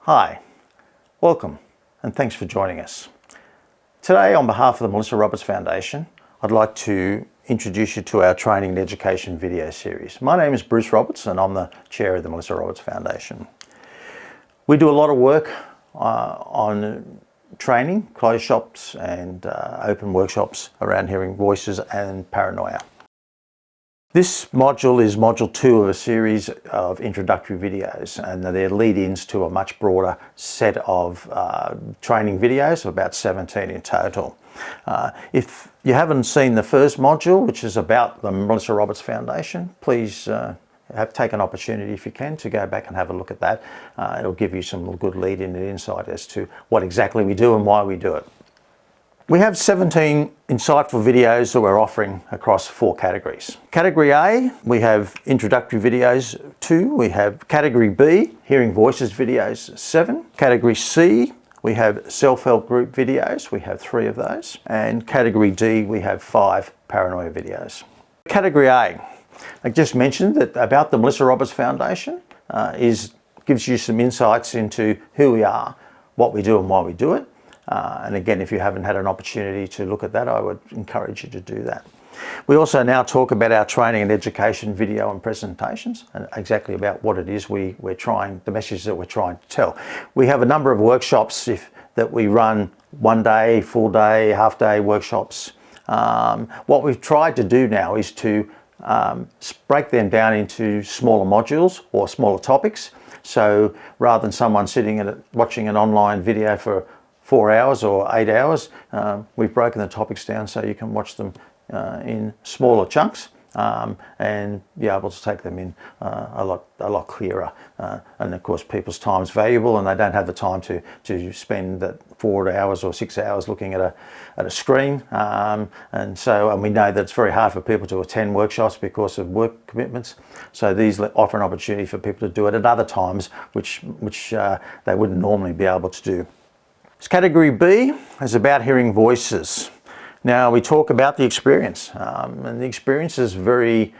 Hi, welcome, and thanks for joining us. Today, on behalf of the Melissa Roberts Foundation, I'd like to introduce you to our training and education video series. My name is Bruce Roberts, and I'm the chair of the Melissa Roberts Foundation. We do a lot of work on training, closed shops and open workshops around hearing voices and paranoia. This module is module 2 of a series of introductory videos, and they're lead-ins to a much broader set of training videos, about 17 in total. If you haven't seen the first module, which is about the Melissa Roberts Foundation, please take an opportunity, if you can, to go back and have a look at that. It'll give you some good lead-in and insight as to what exactly we do and why we do it. We have 17 insightful videos that we're offering across 4 categories. Category A, we have introductory videos 2. We have Category B, hearing voices videos 7. Category C, we have self-help group videos. We have 3 of those. And Category D, we have 5 paranoia videos. Category A, I just mentioned that about the Melissa Roberts Foundation gives you some insights into who we are, what we do and why we do it. And again, if you haven't had an opportunity to look at that, I would encourage you to do that. We also now talk about our training and education video and presentations, and exactly about what it is the message that we're trying to tell. We have a number of workshops that we run, 1 day, full day, half day workshops. What we've tried to do now is to break them down into smaller modules or smaller topics. So rather than someone sitting and watching an online video for 4 hours or 8 hours, we've broken the topics down so you can watch them in smaller chunks and be able to take them in a lot clearer. And of course, people's time is valuable, and they don't have the time to spend that 4 hours or 6 hours looking at a screen. And we know that it's very hard for people to attend workshops because of work commitments. So these offer an opportunity for people to do it at other times, which they wouldn't normally be able to do. Category B is about hearing voices. Now we talk about the experience, and the experience is very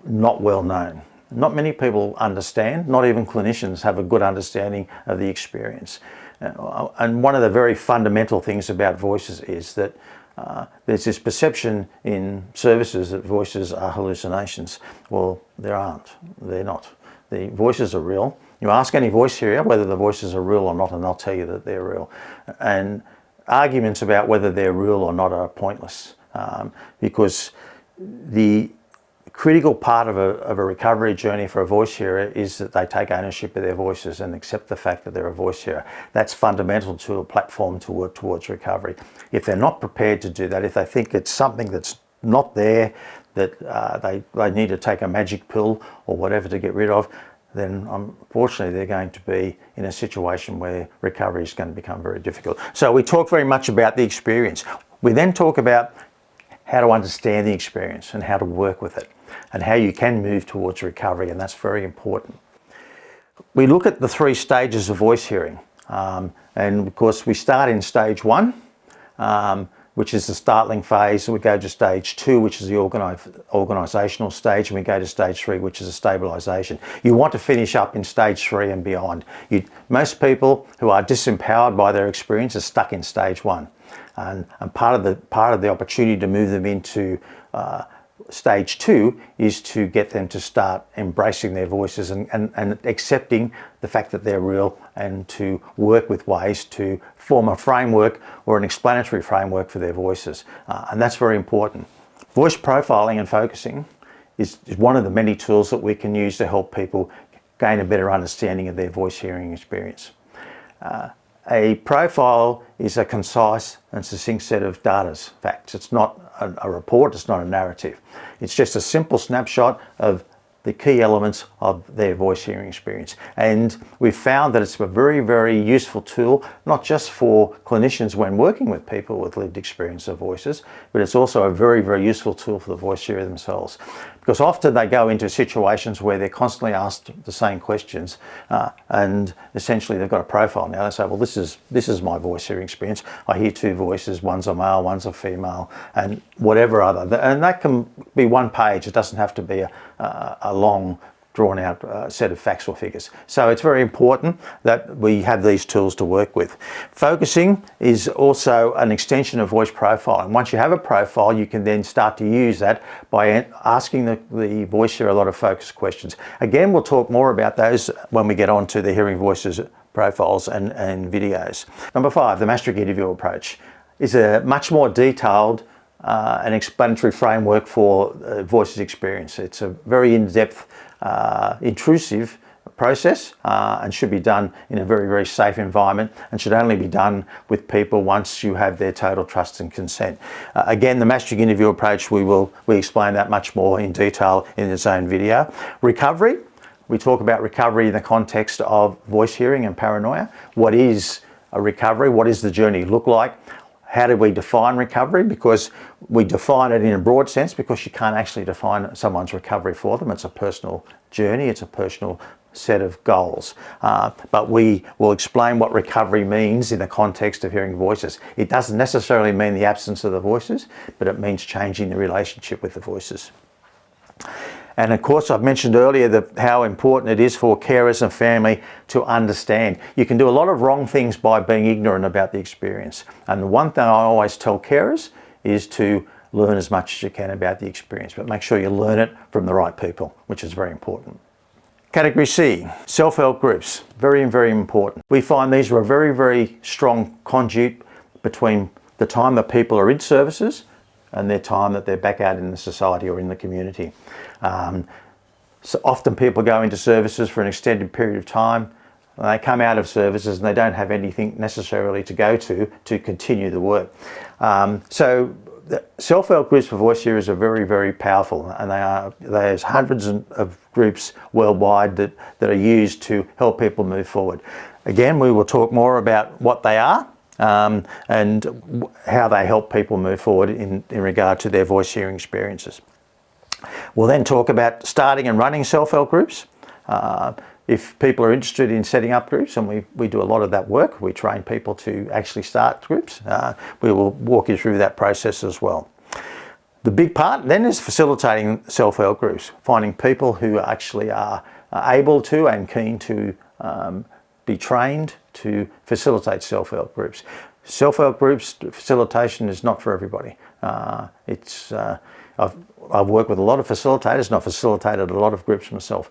not well known. Not many people understand, not even clinicians have a good understanding of the experience. And one of the very fundamental things about voices is that there's this perception in services that voices are hallucinations. Well, there aren't, they're not. The voices are real. You ask any voice hearer whether the voices are real or not, and they'll tell you that they're real. And arguments about whether they're real or not are pointless, because the critical part of a recovery journey for a voice hearer is that they take ownership of their voices and accept the fact that they're a voice hearer. That's fundamental to a platform to work towards recovery. If they're not prepared to do that, if they think it's something that's not there, that they need to take a magic pill or whatever to get rid of, then unfortunately they're going to be in a situation where recovery is going to become very difficult. So we talk very much about the experience. We then talk about how to understand the experience and how to work with it and how you can move towards recovery, and that's very important. We look at the 3 stages of voice hearing, and of course we start in stage 1, which is the startling phase. We go to stage 2, which is the organisational stage, and we go to stage 3, which is a stabilisation. You want to finish up in stage 3 and beyond. Most people who are disempowered by their experience are stuck in stage 1, and part of the opportunity to move them into stage 2 is to get them to start embracing their voices and accepting the fact that they're real, and to work with ways to form a framework or an explanatory framework for their voices. And that's very important. Voice profiling and focusing is one of the many tools that we can use to help people gain a better understanding of their voice hearing experience. A profile is a concise and succinct set of data, facts. It's not a report, it's not a narrative. It's just a simple snapshot of the key elements of their voice hearing experience. And we've found that it's a very, very useful tool, not just for clinicians when working with people with lived experience of voices, but it's also a very, very useful tool for the voice hearer themselves. Because often they go into situations where they're constantly asked the same questions, and essentially they've got a profile now. They say, well, this is my voice hearing experience. I hear 2 voices, one's a male, one's a female, and whatever other. And that can be 1 page. It doesn't have to be a long drawn out set of facts or figures. So it's very important that we have these tools to work with. Focusing is also an extension of voice profiling. Once you have a profile, you can then start to use that by asking the voice hearer a lot of focus questions. Again, we'll talk more about those when we get on to the hearing voices profiles and videos. Number 5, the Maastricht interview approach is a much more detailed and explanatory framework for voices experience. It's a very in-depth, intrusive process and should be done in a very, very safe environment, and should only be done with people once you have their total trust and consent. Again, the Maastricht interview approach, we explain that much more in detail in its own video. Recovery, we talk about recovery in the context of voice hearing and paranoia. What is a recovery? What does the journey look like? How do we define recovery? Because we define it in a broad sense, because you can't actually define someone's recovery for them. It's a personal journey, it's a personal set of goals. But we will explain what recovery means in the context of hearing voices. It doesn't necessarily mean the absence of the voices, but it means changing the relationship with the voices. And of course, I've mentioned earlier how important it is for carers and family to understand. You can do a lot of wrong things by being ignorant about the experience. And the one thing I always tell carers is to learn as much as you can about the experience, but make sure you learn it from the right people, which is very important. Category C, self-help groups, very, very important. We find these are a very, very strong conduit between the time that people are in services and their time that they're back out in the society or in the community. So often people go into services for an extended period of time, and they come out of services and they don't have anything necessarily to go to continue the work. So the self-help groups for voice hearers are very, very powerful, and there's hundreds of groups worldwide that are used to help people move forward. Again, we will talk more about what they are and how they help people move forward in regard to their voice hearing experiences. We'll then talk about starting and running self-help groups. If people are interested in setting up groups, and we do a lot of that work, we train people to actually start groups, we will walk you through that process as well. The big part then is facilitating self-help groups, finding people who actually are able to and keen to be trained to facilitate self-help groups. Self-help groups facilitation is not for everybody. I've worked with a lot of facilitators, and I've facilitated a lot of groups myself.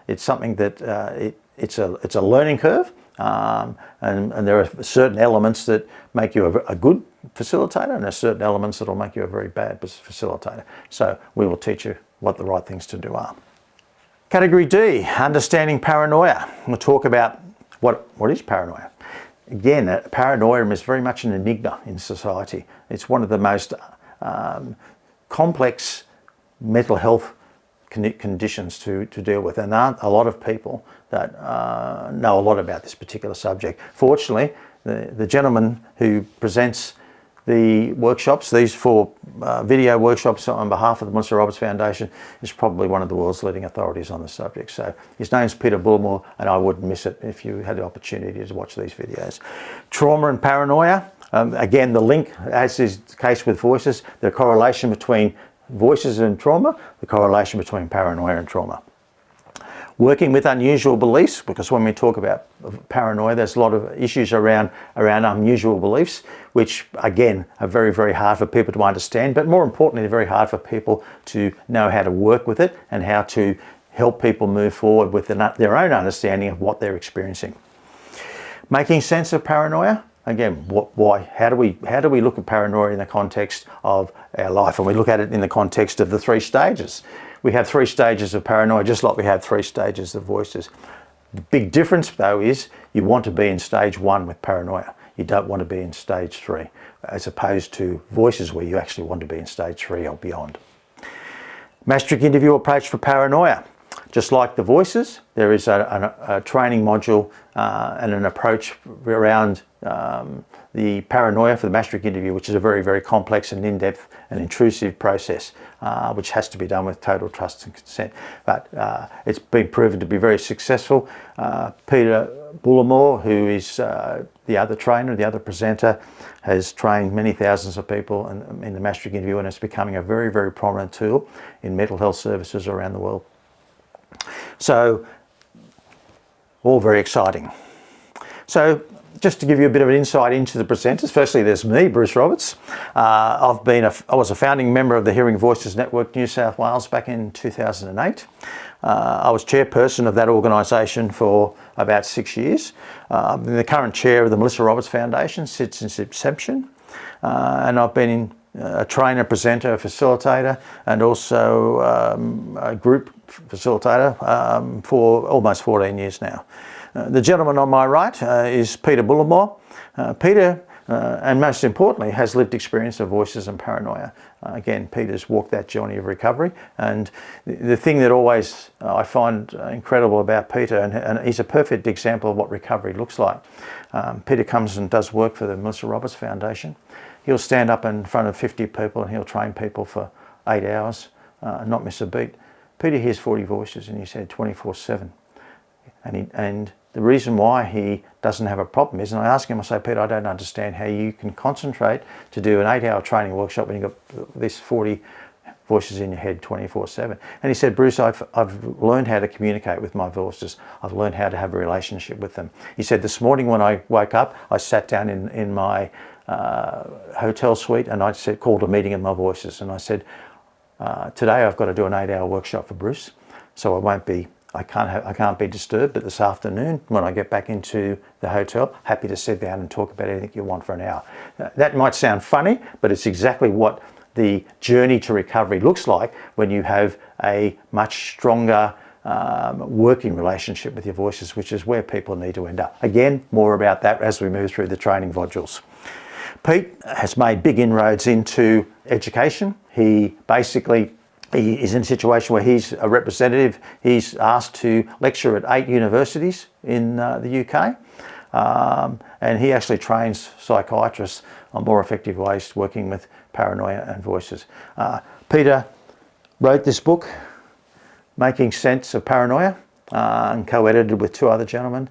It's something that it's a learning curve, and there are certain elements that make you a good facilitator, and there are certain elements that will make you a very bad facilitator. So we will teach you what the right things to do are. Category D, understanding paranoia. We'll talk about what is paranoia. Again, paranoia is very much an enigma in society. It's one of the most complex mental health conditions to deal with, and there aren't a lot of people that know a lot about this particular subject. Fortunately, the gentleman who presents the workshops, these 4 video workshops on behalf of the Melissa Roberts Foundation, is probably one of the world's leading authorities on the subject. So his name's Peter Bullimore, and I wouldn't miss it if you had the opportunity to watch these videos. Trauma and paranoia. Again, the link, as is the case with voices, the correlation between voices and trauma, the correlation between paranoia and trauma. Working with unusual beliefs, because when we talk about paranoia, there's a lot of issues around unusual beliefs, which again are very, very hard for people to understand, but more importantly, they're very hard for people to know how to work with it and how to help people move forward with their own understanding of what they're experiencing. Making sense of paranoia. Again, why? How do we look at paranoia in the context of our life? And we look at it in the context of the 3 stages. We have 3 stages of paranoia, just like we have 3 stages of voices. The big difference, though, is you want to be in stage 1 with paranoia. You don't want to be in stage 3, as opposed to voices where you actually want to be in stage 3 or beyond. Maastricht interview approach for paranoia. Just like the voices, there is a training module and an approach around the paranoia for the Maastricht interview, which is a very, very complex and in-depth and intrusive process, which has to be done with total trust and consent. But it's been proven to be very successful. Peter Bullimore, who is the other trainer, the other presenter, has trained many thousands of people in the Maastricht interview, and it's becoming a very, very prominent tool in mental health services around the world. So all very exciting. So just to give you a bit of an insight into the presenters, firstly there's me, Bruce Roberts. I was a founding member of the Hearing Voices Network New South Wales back in 2008. I was chairperson of that organisation for about 6 years. I'm the current chair of the Melissa Roberts Foundation since its inception, and I've been a trainer, presenter, facilitator, and also a group facilitator for almost 14 years now. The gentleman on my right is Peter Bullimore. Peter, and most importantly, has lived experience of voices and paranoia. Again, Peter's walked that journey of recovery, and the thing that always I find incredible about Peter, and he's a perfect example of what recovery looks like. Peter comes and does work for the Melissa Roberts Foundation. He'll stand up in front of 50 people and he'll train people for 8 hours, not miss a beat. Peter hears 40 voices in his head 24/7. And the reason why he doesn't have a problem is, and I ask him, I say, Peter, I don't understand how you can concentrate to do an 8-hour training workshop when you've got this 40 voices in your head 24/7. And he said, Bruce, I've learned how to communicate with my voices. I've learned how to have a relationship with them. He said, this morning when I woke up, I sat down in my hotel suite and I called a meeting of my voices. And I said, today I've got to do an 8-hour workshop for Bruce, so I can't be disturbed, but this afternoon when I get back into the hotel, happy to sit down and talk about anything you want for an hour. That might sound funny, but it's exactly what the journey to recovery looks like when you have a much stronger working relationship with your voices, which is where people need to end up. Again, more about that as we move through the training modules. Pete has made big inroads into education. He is in a situation where he's a representative. He's asked to lecture at 8 universities in the UK. And he actually trains psychiatrists on more effective ways working with paranoia and voices. Peter wrote this book, Making Sense of Paranoia, and co-edited with 2 other gentlemen.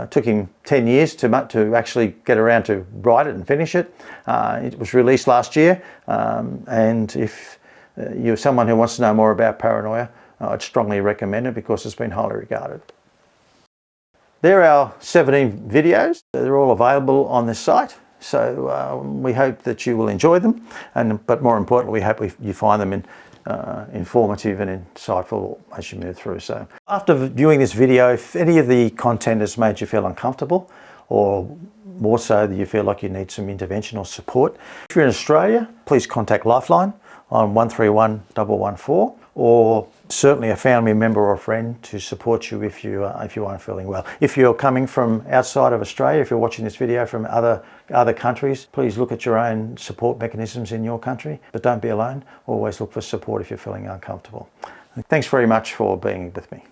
Took him 10 years to actually get around to write it and finish it. It was released last year, and if you're someone who wants to know more about paranoia, I'd strongly recommend it because it's been highly regarded. There are our 17 videos. They're all available on this site, so we hope that you will enjoy them, but more importantly, we hope you find them informative and insightful as you move through. So after viewing this video, if any of the content has made you feel uncomfortable, or more so that you feel like you need some intervention or support, if you're in Australia, please contact Lifeline on 131 114, or certainly a family member or a friend to support you if you aren't feeling well. If you're coming from outside of Australia, if you're watching this video from other countries, please look at your own support mechanisms in your country, but don't be alone. Always look for support if you're feeling uncomfortable. Thanks very much for being with me.